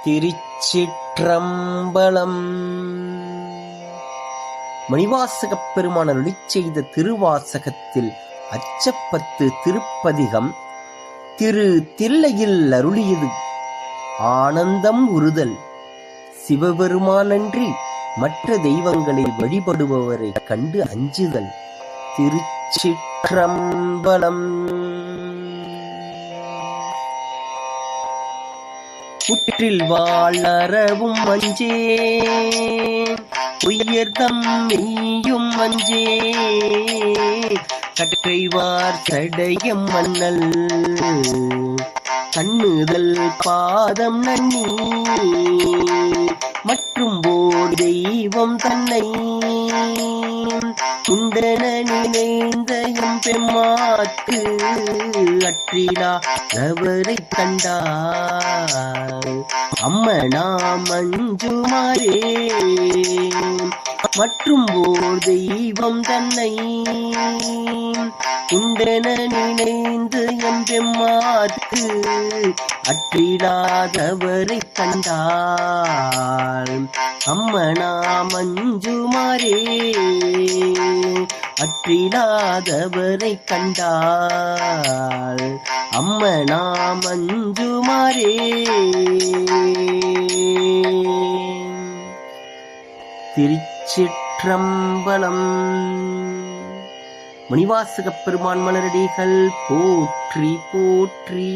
திருச்சிற்றம்பலம். மணிவாசகப் பெருமான் அருளிச் செய்த திருவாசகத்தில் அச்சப்பத்து திருப்பதிகம் திரு தில்லையில் அருளியது. ஆனந்தம் உறுதல். சிவபெருமானன்றி மற்ற தெய்வங்களை வழிபடுபவரை கண்டு அஞ்சுதல். திருச்சிற்றம்பலம். புற்றில் வாழறவும் அஞ்சே, உயர்தம் மெய்யும் அஞ்சே, கற்றைவார் சடையம் மன்னல் கண்ணுதல் பாதம் நன்னி, மற்றும் போர் தெய்வம் தன்னை உண்டன நினைந்த எம்பெம்மாற்கு அற்றிலா அவரை கண்டார் அம்மனாம் அஞ்சுமாரே. மற்றும் ஓர் தெய்வம் தன்னை உண்டன நினைந்து எம்பெம்மாற்கு அற்றிலாதவரை கண்டார் அம்மனாம் அஞ்சுமாரே. அற்றிலாதவரை கண்டார் அம்மனாம் அஞ்சுமாரே. திருச்சிற்றம்பலம். மணிவாசகப் பெருமான் மலரடிகள் போற்றி போற்றி.